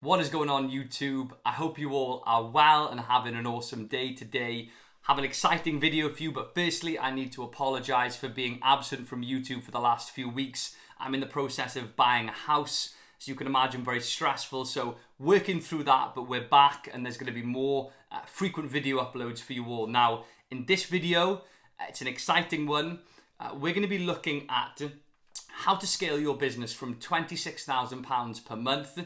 What is going on, YouTube? I hope you all are well and having an awesome day today. Have an exciting video for you, but firstly, I need to apologize for being absent from YouTube for the last few weeks. I'm in the process of buying a house, so you can imagine very stressful. So working through that, but we're back and there's going to be more frequent video uploads for you all. Now, in this video, it's an exciting one. We're going to be looking at how to scale your business from £26,000 per month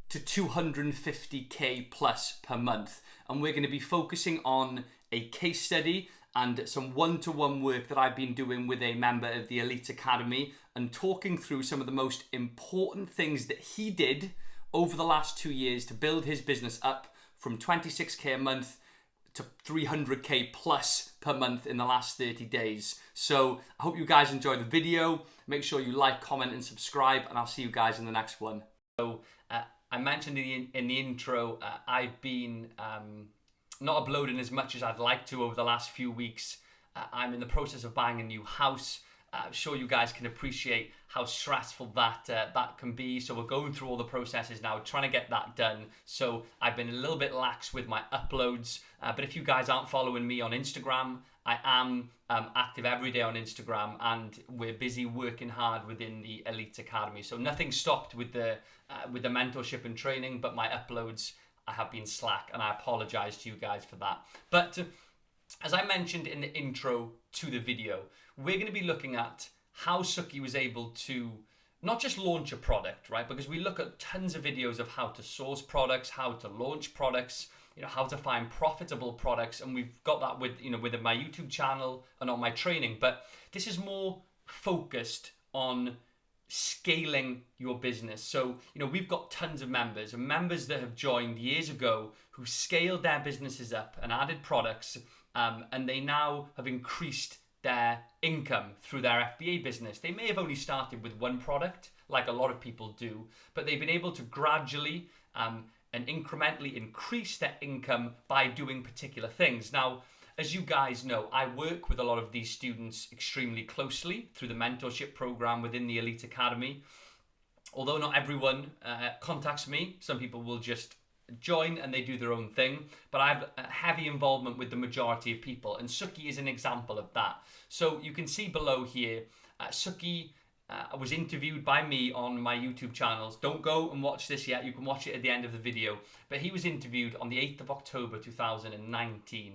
to 250k plus per month. And we're going to be focusing on a case study and some one-to-one work that I've been doing with a member of the Elite Academy and talking through some of the most important things that he did over the last 2 years to build his business up from 26k a month to 300k plus per month in the last 30 days. So I hope you guys enjoy the video. Make sure you like, comment and subscribe, and I'll see you guys in the next one. So I mentioned in the intro, I've been not uploading as much as I'd like to over the last few weeks. I'm in the process of buying a new house. I'm sure you guys can appreciate how stressful that can be. So we're going through all the processes now, trying to get that done. So I've been a little bit lax with my uploads. But if you guys aren't following me on Instagram, I am active every day on Instagram, and we're busy working hard within the Elite Academy. So nothing stopped with the mentorship and training, but my uploads, I have been slack, and I apologize to you guys for that. But as I mentioned in the intro to the video, we're going to be looking at how Sukhi was able to not just launch a product, right? Because we look at tons of videos of how to source products, how to launch products, how to find profitable products, and we've got that with my YouTube channel and on my training. But this is more focused on scaling your business. So we've got tons of members that have joined years ago who scaled their businesses up and added products, and they now have increased their income through their FBA business. They may have only started with one product, like a lot of people do, but they've been able to gradually and incrementally increase their income by doing particular things. Now, as you guys know, I work with a lot of these students extremely closely through the mentorship program within the Elite Academy. Although not everyone contacts me, some people will just join and they do their own thing, but I have a heavy involvement with the majority of people, and Sukhi is an example of that. So you can see below here, Sukhi was interviewed by me on my YouTube channels. Don't go and watch this yet, you can watch it at the end of the video, but he was interviewed on the 8th of October 2019.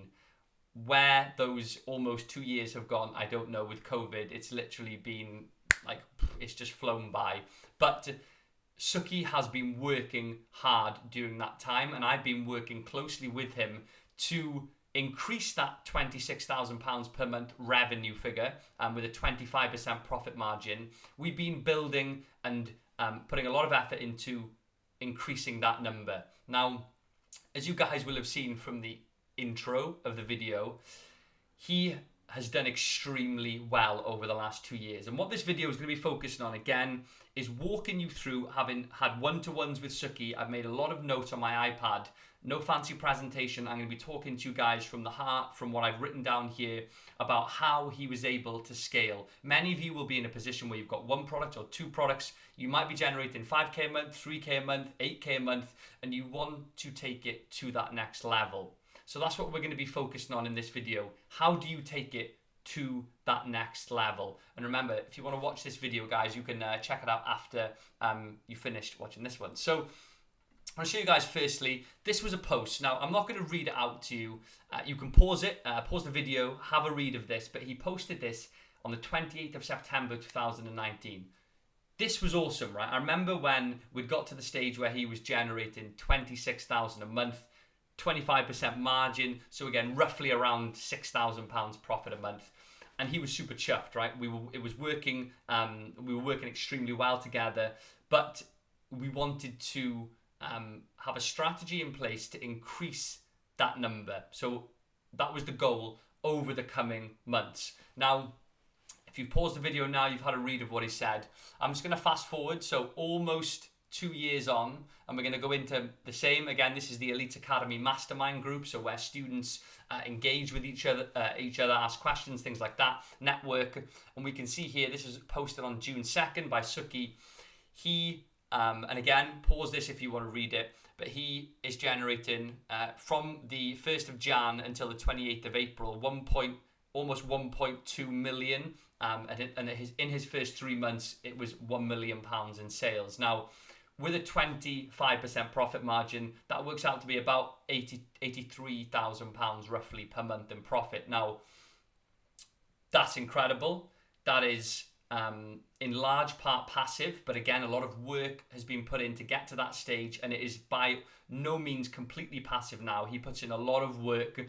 Where those almost 2 years have gone, I don't know. With COVID, it's literally been like, it's just flown by. But Sukhi has been working hard during that time, and I've been working closely with him to increase that £26,000 per month revenue figure with a 25% profit margin. We've been building and putting a lot of effort into increasing that number. Now, as you guys will have seen from the intro of the video, he has done extremely well over the last 2 years. And what this video is going to be focusing on, again, is walking you through, having had one-to-ones with Sukhi. I've made a lot of notes on my iPad. No fancy presentation. I'm going to be talking to you guys from the heart, from what I've written down here, about how he was able to scale. Many of you will be in a position where you've got one product or two products. You might be generating 5k a month, 3k a month, 8k a month, and you want to take it to that next level. So that's what we're going to be focusing on in this video. How do you take it to that next level? And remember, if you want to watch this video, guys, you can check it out after you finished watching this one. So I'm going to show you guys firstly, this was a post. Now, I'm not going to read it out to you. You can pause it, pause the video, have a read of this. But he posted this on the 28th of September 2019. This was awesome, right? I remember when we got to the stage where he was generating 26,000 a month, 25% margin, so again roughly around £6,000 profit a month, and he was super chuffed, right? We were working extremely well together, but we wanted to have a strategy in place to increase that number. So that was the goal over the coming months. Now, if you pause the video now, you've had a read of what he said. I'm just going to fast forward, so almost 2 years on, and we're going to go into the same. Again, this is the Elite Academy Mastermind group, so where students engage with each other, ask questions, things like that, network. And we can see here, this was posted on June 2nd by Sukhi. He And again, pause this if you want to read it. but he is generating from the 1st of Jan until the 28th of April, almost 1.2 million. And in his first 3 months, it was £1 million in sales. Now, with a 25% profit margin, that works out to be about £83,000 roughly per month in profit. Now, that's incredible. That is in large part passive, but again, a lot of work has been put in to get to that stage, and it is by no means completely passive now. He puts in a lot of work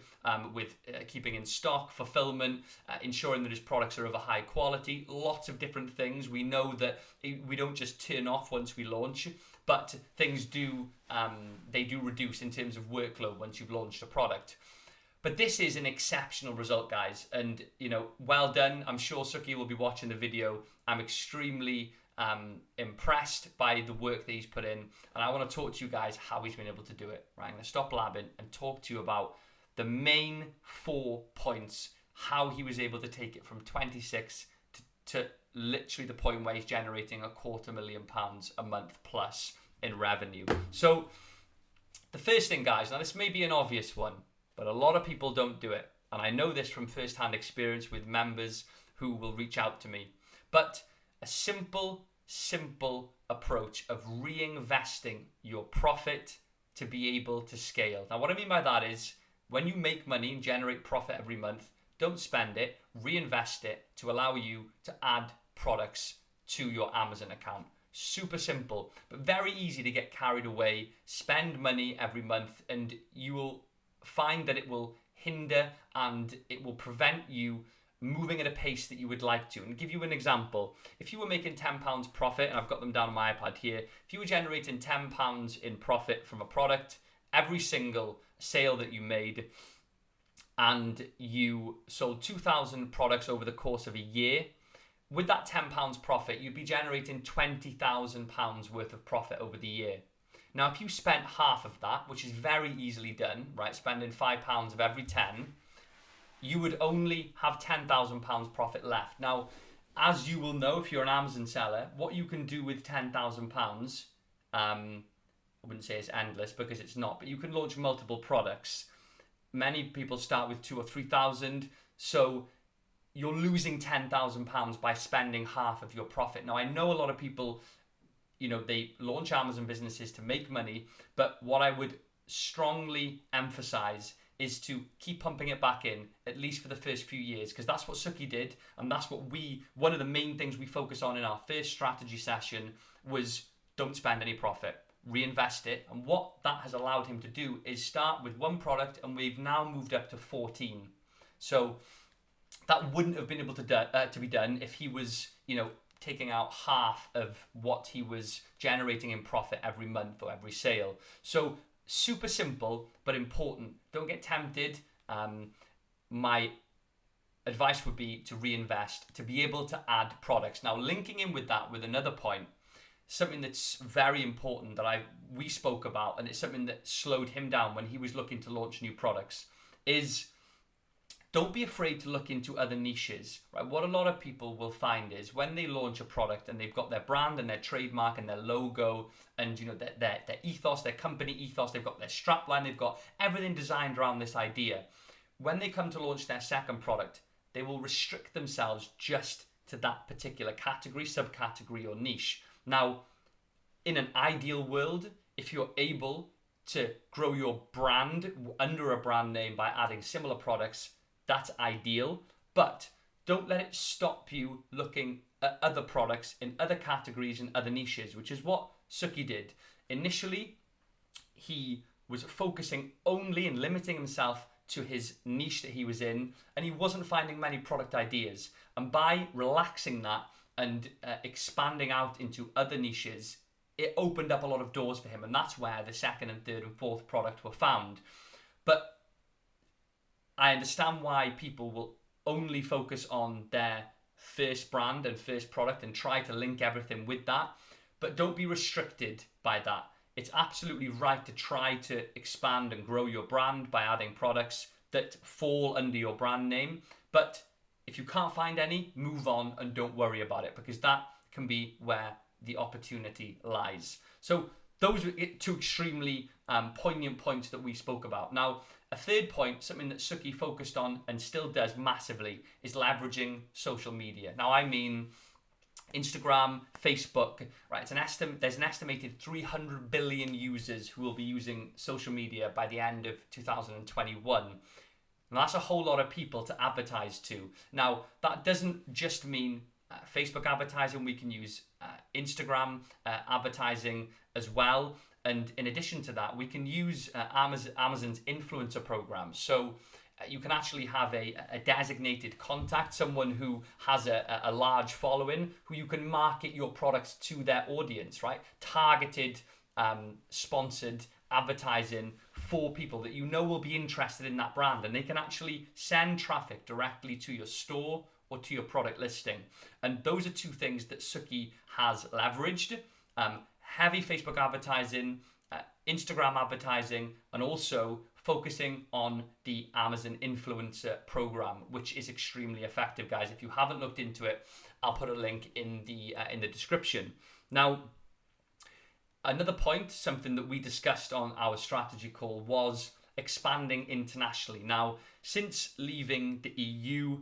with keeping in stock, fulfillment, ensuring that his products are of a high quality, lots of different things. We know that we don't just turn off once we launch, but things do reduce in terms of workload once you've launched a product. But this is an exceptional result, guys, and well done. I'm sure Sukhi will be watching the video. I'm extremely impressed by the work that he's put in, and I want to talk to you guys how he's been able to do it. Right, I'm going to stop blabbing and talk to you about the main 4 points, how he was able to take it from 26 to literally the point where he's generating £250,000 a month plus in revenue. So the first thing, guys, now this may be an obvious one, but a lot of people don't do it. And I know this from first-hand experience with members who will reach out to me. But a simple approach of reinvesting your profit to be able to scale. Now, what I mean by that is when you make money and generate profit every month, don't spend it, reinvest it to allow you to add products to your Amazon account. Super simple, but very easy to get carried away. Spend money every month and you will find that it will hinder and it will prevent you moving at a pace that you would like to. And give you an example, if you were making £10 profit, and I've got them down on my iPad here, if you were generating £10 in profit from a product, every single sale that you made, and you sold 2,000 products over the course of a year, with that £10 profit, you'd be generating £20,000 worth of profit over the year. Now, if you spent half of that, which is very easily done, right, spending £5 of every 10, you would only have £10,000 profit left. Now, as you will know, if you're an Amazon seller, what you can do with £10,000, I wouldn't say it's endless because it's not, but you can launch multiple products. Many people start with 2,000 or 3,000, so you're losing £10,000 by spending half of your profit. Now, I know a lot of people, they launch Amazon businesses to make money, but what I would strongly emphasize is to keep pumping it back in, at least for the first few years, because that's what Sukhi did, and that's what one of the main things we focus on in our first strategy session was don't spend any profit, reinvest it. And what that has allowed him to do is start with one product, and we've now moved up to 14. So that wouldn't have been able to be done if he was, taking out half of what he was generating in profit every month or every sale. So super simple, but important. Don't get tempted. My advice would be to reinvest, to be able to add products. Now, linking in with that with another point, something that's very important that we spoke about, and it's something that slowed him down when he was looking to launch new products, is don't be afraid to look into other niches, right? What a lot of people will find is when they launch a product and they've got their brand and their trademark and their logo and their ethos, their company ethos, they've got their strapline, they've got everything designed around this idea. When they come to launch their second product, they will restrict themselves just to that particular category, subcategory, or niche. Now, in an ideal world, if you're able to grow your brand under a brand name by adding similar products, that's ideal, but don't let it stop you looking at other products in other categories and other niches, which is what Sukhi did. Initially, he was focusing only and limiting himself to his niche that he was in, and he wasn't finding many product ideas. And by relaxing that and expanding out into other niches, it opened up a lot of doors for him, and that's where the second and third and fourth product were found. But I understand why people will only focus on their first brand and first product and try to link everything with that, but don't be restricted by that. It's absolutely right to try to expand and grow your brand by adding products that fall under your brand name, but if you can't find any, move on and don't worry about it, because that can be where the opportunity lies. So those were two extremely poignant points that we spoke about. Now, a third point, something that Sukhi focused on and still does massively, is leveraging social media. Now, I mean Instagram, Facebook, right? There's an estimated 300 billion users who will be using social media by the end of 2021. And that's a whole lot of people to advertise to. Now, that doesn't just mean Facebook advertising. We can use Instagram advertising as well. And in addition to that, we can use Amazon's influencer program. So you can actually have a designated contact, someone who has a large following, who you can market your products to their audience, right? Targeted, sponsored advertising for people that you know will be interested in that brand, and they can actually send traffic directly to your store or to your product listing. And those are two things that Sukhi has leveraged. Heavy Facebook advertising, Instagram advertising, and also focusing on the Amazon influencer program, which is extremely effective, guys. If you haven't looked into it, I'll put a link in the description. Now, another point, something that we discussed on our strategy call, was expanding internationally. Now, since leaving the EU,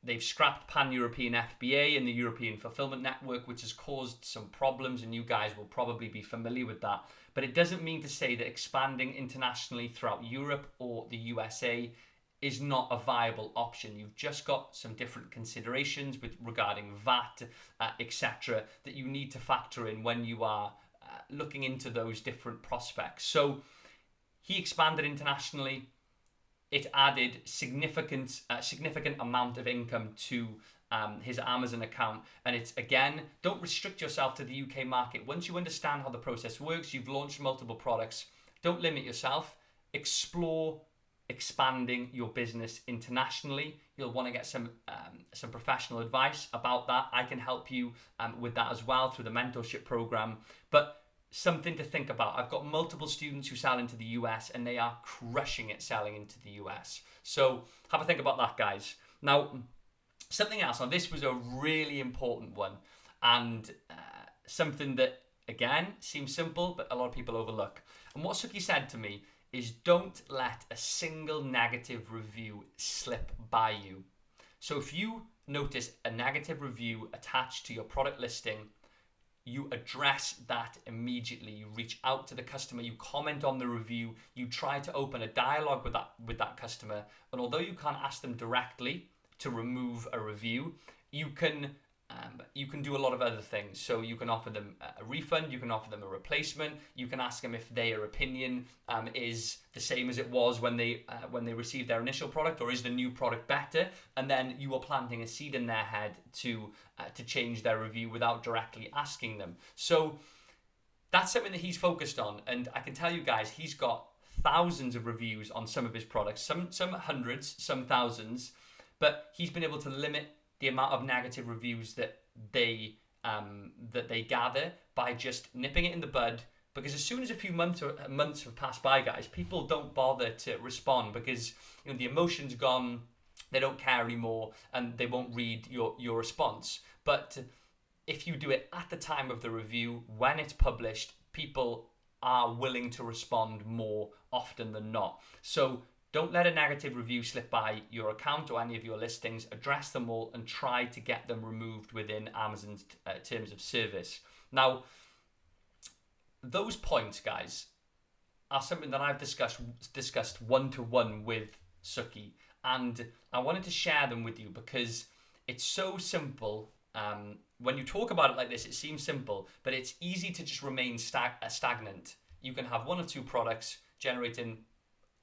they've scrapped pan-European FBA and the European Fulfillment Network, which has caused some problems, and you guys will probably be familiar with that. But it doesn't mean to say that expanding internationally throughout Europe or the USA is not a viable option. You've just got some different considerations regarding VAT, etc., that you need to factor in when you are looking into those different prospects. So he expanded internationally. It added significant amount of income to his Amazon account. And it's, again, don't restrict yourself to the UK market. Once you understand how the process works, you've launched multiple products, don't limit yourself. Explore expanding your business internationally. You'll want to get some professional advice about that. I can help you with that as well through the mentorship program. But something to think about. I've got multiple students who sell into the US, and they are crushing it selling into the US. So have a think about that, guys. Now, something else. Now, this was a really important one, and something that, again, seems simple, but a lot of people overlook. And what Sukhi said to me is, don't let a single negative review slip by you. So if you notice a negative review attached to your product listing, you address that immediately. You reach out to the customer, you comment on the review, you try to open a dialogue with that customer. And although you can't ask them directly to remove a review, you can do a lot of other things. So you can offer them a refund, you can offer them a replacement, you can ask them if their opinion is the same as it was when they received their initial product, or is the new product better? And then you are planting a seed in their head to change their review without directly asking them. So that's something that he's focused on, and I can tell you guys, he's got thousands of reviews on some of his products, some hundreds, some thousands, but he's been able to limit the amount of negative reviews that they gather by just nipping it in the bud. Because as soon as a few months have passed by, guys, people don't bother to respond because the emotion's gone, they don't care anymore, and they won't read your response. But if you do it at the time of the review, when it's published, people are willing to respond more often than not. So don't let a negative review slip by your account or any of your listings. Address them all and try to get them removed within Amazon's terms of service. Now, those points, guys, are something that I've discussed one-to-one with Sukhi, and I wanted to share them with you because it's so simple. When you talk about it like this, it seems simple, but it's easy to just remain stagnant. You can have one or two products generating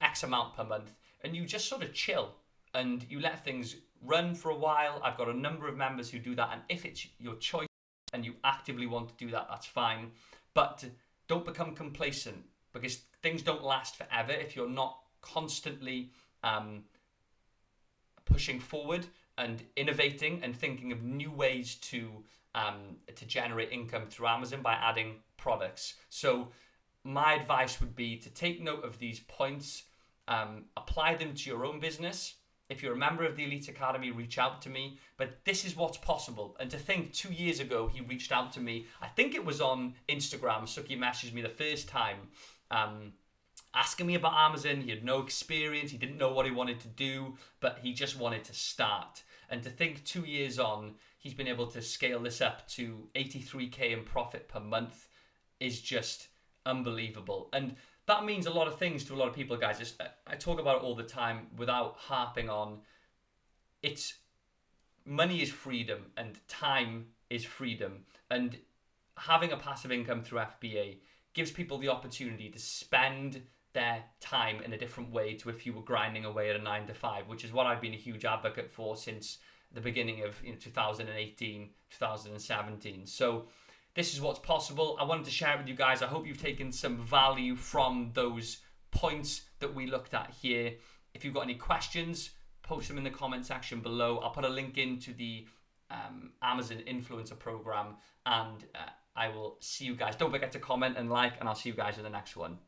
X amount per month, and you just sort of chill and you let things run for a while. I've got a number of members who do that, and if it's your choice and you actively want to do that, that's fine. But don't become complacent, because things don't last forever if you're not constantly pushing forward and innovating and thinking of new ways to generate income through Amazon by adding products. So my advice would be to take note of these points, apply them to your own business. If you're a member of the Elite Academy, reach out to me. But this is what's possible. And to think 2 years ago, he reached out to me. I think it was on Instagram. Sukhi messaged me the first time. asking me about Amazon. He had no experience. He didn't know what he wanted to do, but he just wanted to start. And to think 2 years on, he's been able to scale this up to 83K in profit per month is just unbelievable. And that means a lot of things to a lot of people, guys. I talk about it all the time without harping on it's money is freedom and time is freedom. And having a passive income through FBA gives people the opportunity to spend their time in a different way to if you were grinding away at a 9 to 5, which is what I've been a huge advocate for since the beginning of 2018, 2017. So this is what's possible. I wanted to share it with you guys. I hope you've taken some value from those points that we looked at here. If you've got any questions, post them in the comment section below. I'll put a link into the Amazon Influencer Program, and I will see you guys. Don't forget to comment and like, and I'll see you guys in the next one.